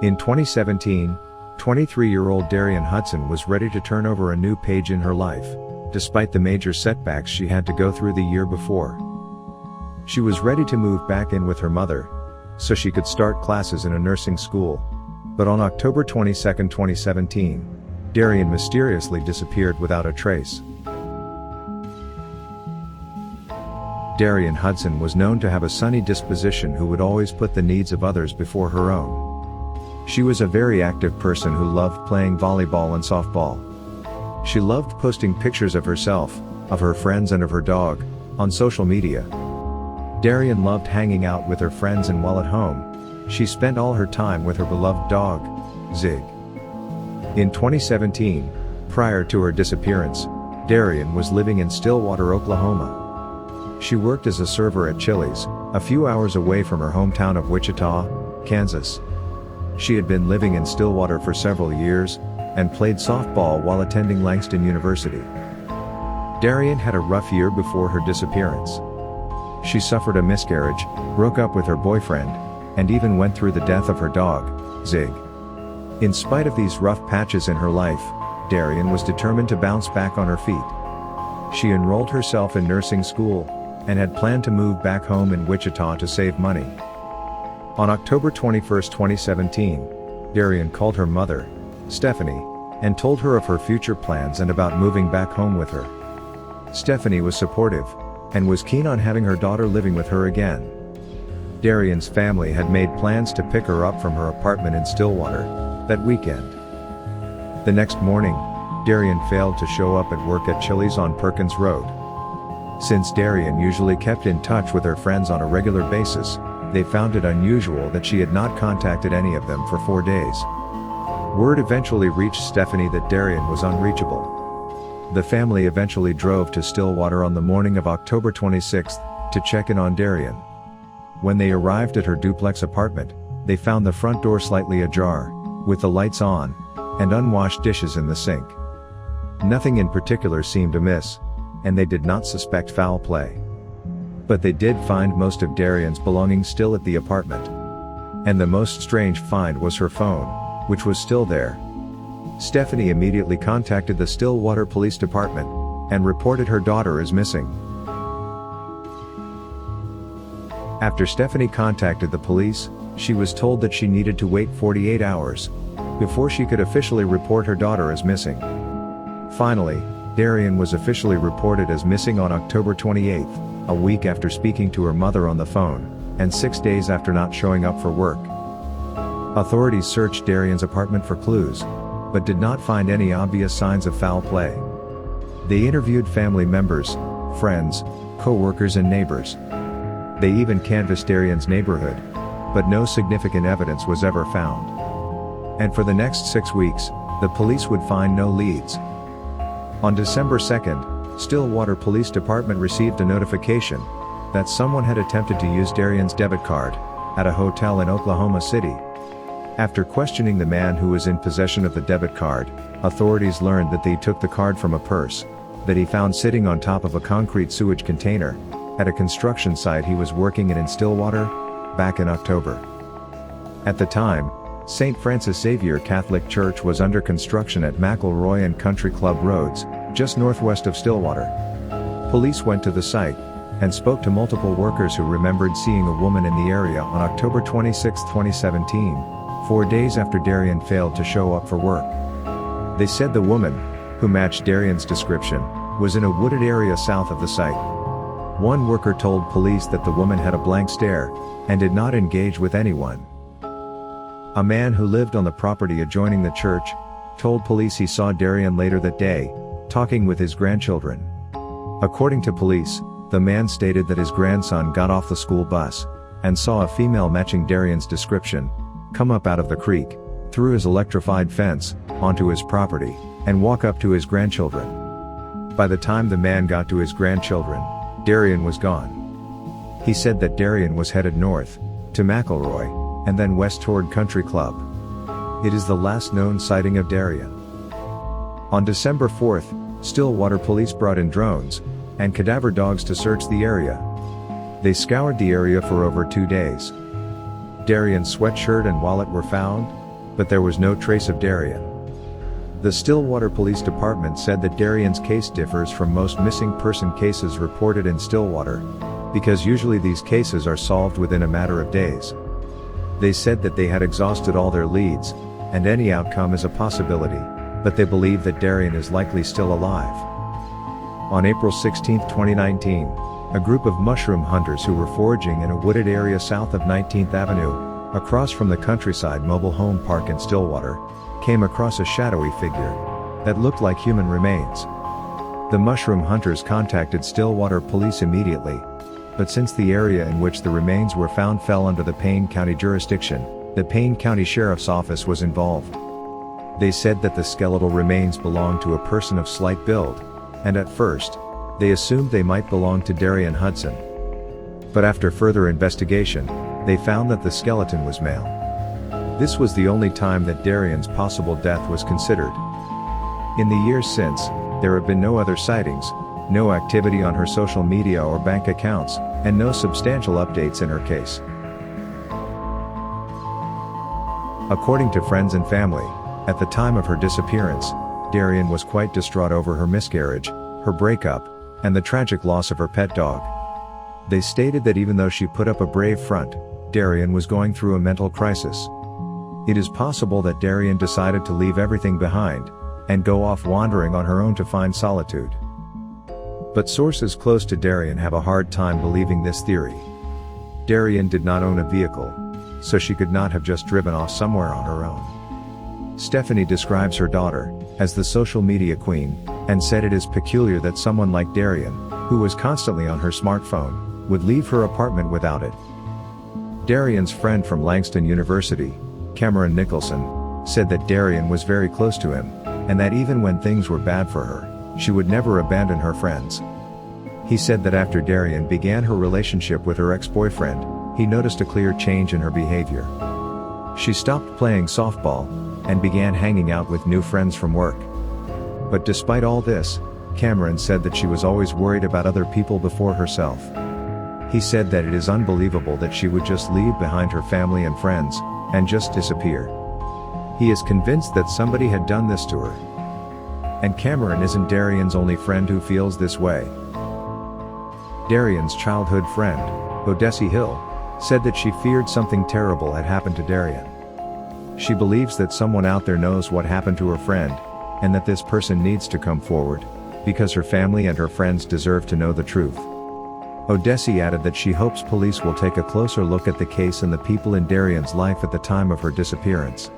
In 2017, 23-year-old Darian Hudson was ready to turn over a new page in her life, despite the major setbacks she had to go through the year before. She was ready to move back in with her mother, so she could start classes in a nursing school. But on October 22, 2017, Darian mysteriously disappeared without a trace. Darian Hudson was known to have a sunny disposition who would always put the needs of others before her own. She was a very active person who loved playing volleyball and softball. She loved posting pictures of herself, of her friends and of her dog, on social media. Darian loved hanging out with her friends, and while at home, she spent all her time with her beloved dog, Zig. In 2017, prior to her disappearance, Darian was living in Stillwater, Oklahoma. She worked as a server at Chili's, a few hours away from her hometown of Wichita, Kansas. She had been living in Stillwater for several years, and played softball while attending Langston University. Darian had a rough year before her disappearance. She suffered a miscarriage, broke up with her boyfriend, and even went through the death of her dog, Zig. In spite of these rough patches in her life, Darian was determined to bounce back on her feet. She enrolled herself in nursing school, and had planned to move back home in Wichita to save money. On October 21, 2017, Darian called her mother, Stephanie, and told her of her future plans and about moving back home with her. Stephanie was supportive, and was keen on having her daughter living with her again. Darian's family had made plans to pick her up from her apartment in Stillwater that weekend. The next morning, Darian failed to show up at work at Chili's on Perkins Road. Since Darian usually kept in touch with her friends on a regular basis, they found it unusual that she had not contacted any of them for 4 days. Word eventually reached Stephanie that Darian was unreachable. The family eventually drove to Stillwater on the morning of October 26 to check in on Darian. When they arrived at her duplex apartment, they found the front door slightly ajar, with the lights on, and unwashed dishes in the sink. Nothing in particular seemed amiss, and they did not suspect foul play. But they did find most of Darian's belongings still at the apartment. And the most strange find was her phone, which was still there. Stephanie immediately contacted the Stillwater Police Department, and reported her daughter as missing. After Stephanie contacted the police, she was told that she needed to wait 48 hours before she could officially report her daughter as missing. Finally, Darian was officially reported as missing on October 28, a week after speaking to her mother on the phone, and 6 days after not showing up for work. Authorities searched Darian's apartment for clues, but did not find any obvious signs of foul play. They interviewed family members, friends, co-workers and neighbors. They even canvassed Darian's neighborhood, but no significant evidence was ever found. And for the next 6 weeks, the police would find no leads. On December 2, Stillwater Police Department received a notification that someone had attempted to use Darian's debit card at a hotel in Oklahoma City. After questioning the man who was in possession of the debit card, authorities learned that they took the card from a purse that he found sitting on top of a concrete sewage container at a construction site he was working in Stillwater back in October. At the time, St. Francis Xavier Catholic Church was under construction at McElroy and Country Club Roads, just northwest of Stillwater. Police went to the site and spoke to multiple workers who remembered seeing a woman in the area on October 26, 2017, 4 days after Darian failed to show up for work. They said the woman, who matched Darian's description, was in a wooded area south of the site. One worker told police that the woman had a blank stare and did not engage with anyone. A man who lived on the property adjoining the church told police he saw Darian later that day, talking with his grandchildren. According to police, the man stated that his grandson got off the school bus and saw a female matching Darian's description come up out of the creek, through his electrified fence, onto his property, and walk up to his grandchildren. By the time the man got to his grandchildren, Darian was gone. He said that Darian was headed north, to McElroy, and then west toward Country Club. It is the last known sighting of Darian. On December 4, Stillwater police brought in drones and cadaver dogs to search the area. They scoured the area for over 2 days. Darian's sweatshirt and wallet were found, but there was no trace of Darian. The Stillwater Police Department said that Darian's case differs from most missing person cases reported in Stillwater, because usually these cases are solved within a matter of days. They said that they had exhausted all their leads, and any outcome is a possibility, but they believe that Darian is likely still alive. On April 16, 2019, a group of mushroom hunters who were foraging in a wooded area south of 19th Avenue, across from the Countryside Mobile Home Park in Stillwater, came across a shadowy figure that looked like human remains. The mushroom hunters contacted Stillwater police immediately, but since the area in which the remains were found fell under the Payne County jurisdiction, the Payne County Sheriff's Office was involved. They said that the skeletal remains belonged to a person of slight build, and at first, they assumed they might belong to Darian Hudson. But after further investigation, they found that the skeleton was male. This was the only time that Darian's possible death was considered. In the years since, there have been no other sightings, no activity on her social media or bank accounts, and no substantial updates in her case. According to friends and family, at the time of her disappearance, Darian was quite distraught over her miscarriage, her breakup, and the tragic loss of her pet dog. They stated that even though she put up a brave front, Darian was going through a mental crisis. It is possible that Darian decided to leave everything behind, and go off wandering on her own to find solitude. But sources close to Darian have a hard time believing this theory. Darian did not own a vehicle, so she could not have just driven off somewhere on her own. Stephanie describes her daughter as the social media queen, and said it is peculiar that someone like Darian, who was constantly on her smartphone, would leave her apartment without it. Darian's friend from Langston University, Cameron Nicholson, said that Darian was very close to him, and that even when things were bad for her, she would never abandon her friends. He said that after Darian began her relationship with her ex-boyfriend, he noticed a clear change in her behavior. She stopped playing softball, and began hanging out with new friends from work. But despite all this, Cameron said that she was always worried about other people before herself. He said that it is unbelievable that she would just leave behind her family and friends, and just disappear. He is convinced that somebody had done this to her. And Cameron isn't Darian's only friend who feels this way. Darian's childhood friend, Odessi Hill, said that she feared something terrible had happened to Darian. She believes that someone out there knows what happened to her friend, and that this person needs to come forward, because her family and her friends deserve to know the truth. Odessi added that she hopes police will take a closer look at the case and the people in Darian's life at the time of her disappearance.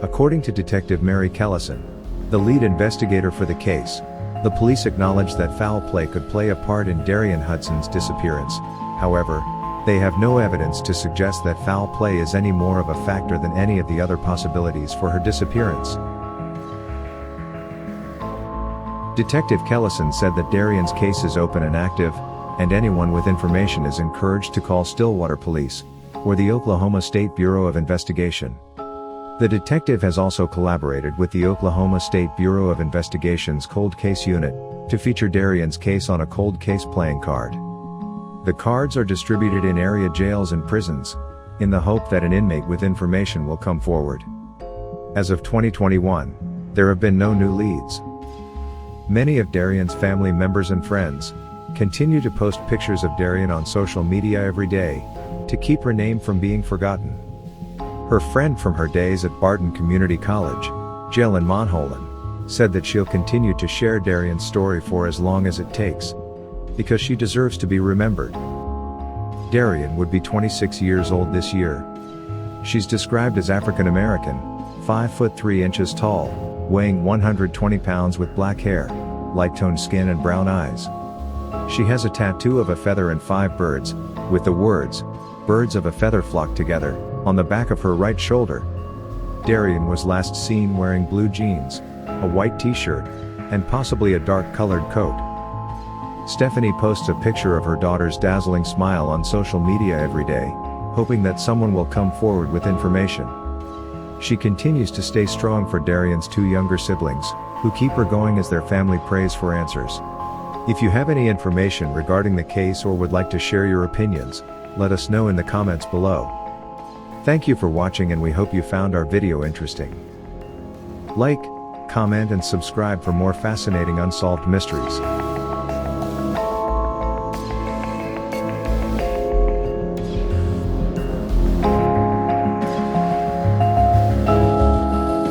According to Detective Mary Kellison, the lead investigator for the case, the police acknowledged that foul play could play a part in Darian Hudson's disappearance. However, they have no evidence to suggest that foul play is any more of a factor than any of the other possibilities for her disappearance. Detective Kellison said that Darian's case is open and active, and anyone with information is encouraged to call Stillwater Police, or the Oklahoma State Bureau of Investigation. The detective has also collaborated with the Oklahoma State Bureau of Investigation's Cold Case Unit, to feature Darian's case on a cold case playing card. The cards are distributed in area jails and prisons, in the hope that an inmate with information will come forward. As of 2021, there have been no new leads. Many of Darian's family members and friends continue to post pictures of Darian on social media every day, to keep her name from being forgotten. Her friend from her days at Barton Community College, Jalen Monholen, said that she'll continue to share Darian's story for as long as it takes, because she deserves to be remembered. Darian would be 26 years old this year. She's described as African American, 5 foot 3 inches tall, weighing 120 pounds with black hair, light-toned skin and brown eyes. She has a tattoo of a feather and 5 birds, with the words, "Birds of a feather flock together," on the back of her right shoulder. Darian was last seen wearing blue jeans, a white t-shirt, and possibly a dark-colored coat. Stephanie posts a picture of her daughter's dazzling smile on social media every day, hoping that someone will come forward with information. She continues to stay strong for Darian's 2 younger siblings, who keep her going as their family prays for answers. If you have any information regarding the case or would like to share your opinions, let us know in the comments below. Thank you for watching and we hope you found our video interesting. Like, comment and subscribe for more fascinating unsolved mysteries.